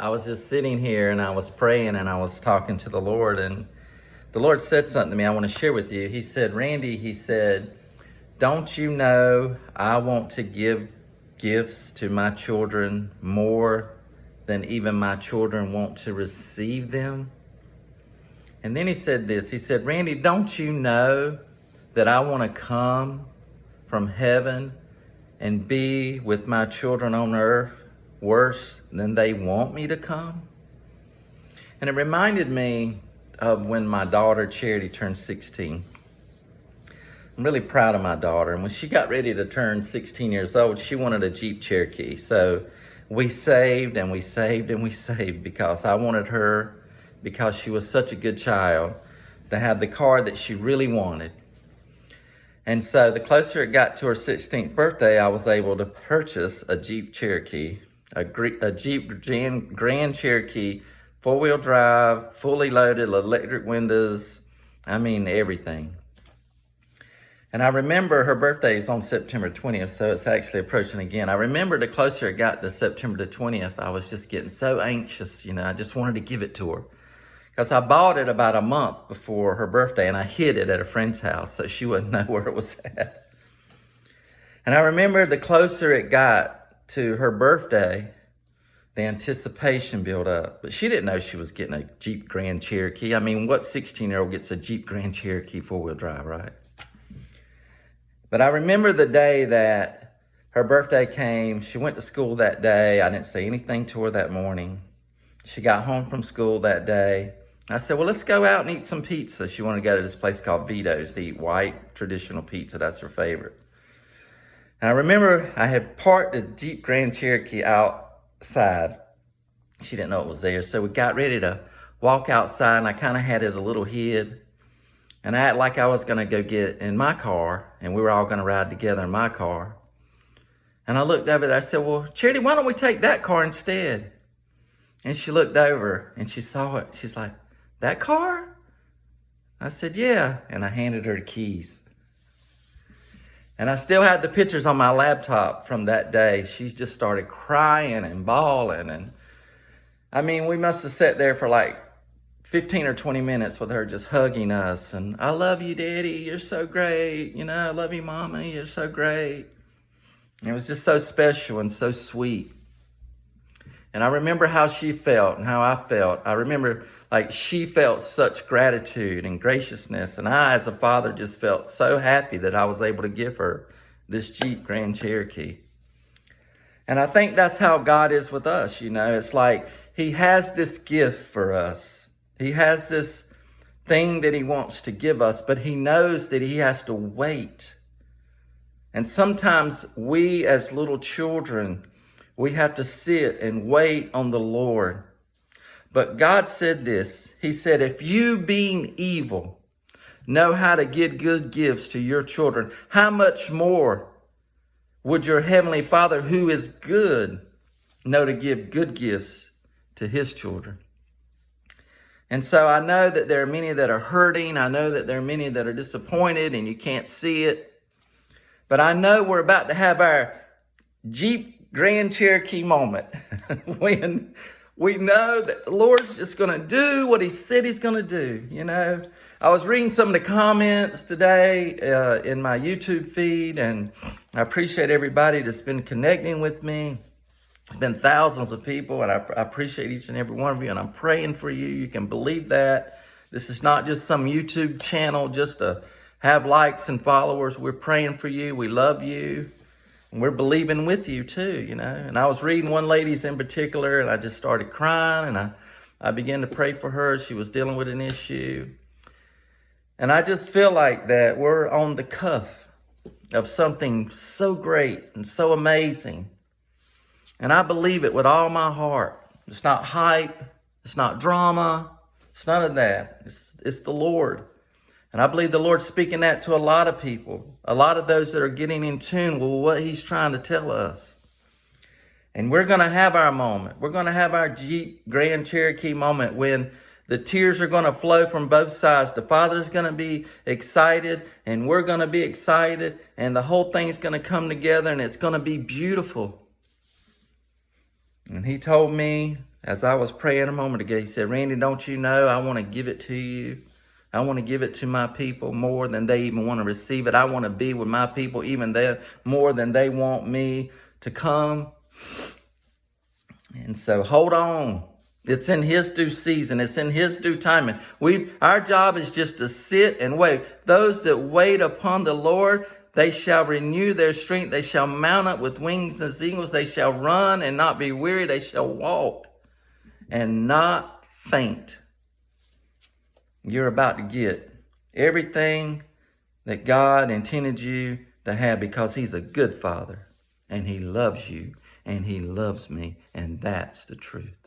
I was just sitting here and I was praying and I was talking to the Lord, and the Lord said something to me I want to share with you. He said, Randy, he said, don't you know I want to give gifts to my children more than even my children want to receive them? And then he said this, he said, Randy, don't you know that I want to come from heaven and be with my children on earth worse than they want me to come? And it reminded me of when my daughter Charity turned 16. I'm really proud of my daughter. And when she got ready to turn 16 years old, she wanted a Jeep Cherokee. So we saved and we saved and we saved because I wanted her, because she was such a good child, to have the car that she really wanted. And so the closer it got to her 16th birthday, I was able to purchase a Jeep Cherokee, a Jeep Grand Cherokee, four-wheel drive, fully loaded, electric windows, I mean everything. And I remember her birthday is on September 20th, so it's actually approaching again. I remember the closer it got to September the 20th, I was just getting so anxious, I just wanted to give it to her. Because I bought it about a month before her birthday, and I hid it at a friend's house so she wouldn't know where it was at. And I remember the closer it got to her birthday, the anticipation built up. But she didn't know she was getting a Jeep Grand Cherokee. I mean, what 16-year-old gets a Jeep Grand Cherokee four-wheel drive, right? But I remember the day that her birthday came. She went to school that day. I didn't say anything to her that morning. She got home from school that day. I said, well, let's go out and eat some pizza. She wanted to go to this place called Vito's to eat white traditional pizza. That's her favorite. And I remember I had parked the Jeep Grand Cherokee outside. She didn't know it was there. So we got ready to walk outside, and I kind of had it a little hid. And I acted like I was going to go get in my car, and we were all going to ride together in my car. And I looked over there. I said, well, Charity, why don't we take that car instead? And she looked over and she saw it. She's like, that car? I said, yeah. And I handed her the keys. And I still had the pictures on my laptop from that day. She just started crying and bawling. And I mean, we must have sat there for like 15 or 20 minutes with her just hugging us. And I love you, Daddy. You're so great. I love you, Mama. You're so great. And it was just so special and so sweet. And I remember how she felt and how I felt. I remember she felt such gratitude and graciousness. And I, as a father, just felt so happy that I was able to give her this Jeep Grand Cherokee. And I think that's how God is with us, It's like he has this gift for us. He has this thing that he wants to give us, but he knows that he has to wait. And sometimes we as little children, we have to sit and wait on the Lord. But God said this. He said, if you being evil know how to give good gifts to your children, how much more would your heavenly Father, who is good, know to give good gifts to his children? And so I know that there are many that are hurting. I know that there are many that are disappointed and you can't see it. But I know we're about to have our Jeep Grand Cherokee moment when we know that the Lord's just going to do what he said he's going to do. I was reading some of the comments today in my YouTube feed, and I appreciate everybody that's been connecting with me. It's been thousands of people, and I appreciate each and every one of you, and I'm praying for you. You can believe that. This is not just some YouTube channel just to have likes and followers. We're praying for you. We love you. And we're believing with you too, And I was reading one lady's in particular, and I just started crying, and I began to pray for her. She was dealing with an issue. And I just feel like that we're on the cuff of something so great and so amazing. And I believe it with all my heart. It's not hype. It's not drama. It's none of that. It's the Lord. And I believe the Lord's speaking that to a lot of people, a lot of those that are getting in tune with what he's trying to tell us. And we're going to have our moment. We're going to have our Jeep Grand Cherokee moment when the tears are going to flow from both sides. The Father's going to be excited, and we're going to be excited, and the whole thing's going to come together, and it's going to be beautiful. And he told me As I was praying a moment ago, he said, Randy, don't you know I want to give it to you? I want to give it to my people more than they even want to receive it. I want to be with my people even there more than they want me to come. And so hold on. It's in his due season. It's in his due timing. Our job is just to sit and wait. Those that wait upon the Lord, they shall renew their strength. They shall mount up with wings as eagles. They shall run and not be weary. They shall walk and not faint. You're about to get everything that God intended you to have because he's a good father and he loves you and he loves me, and that's the truth.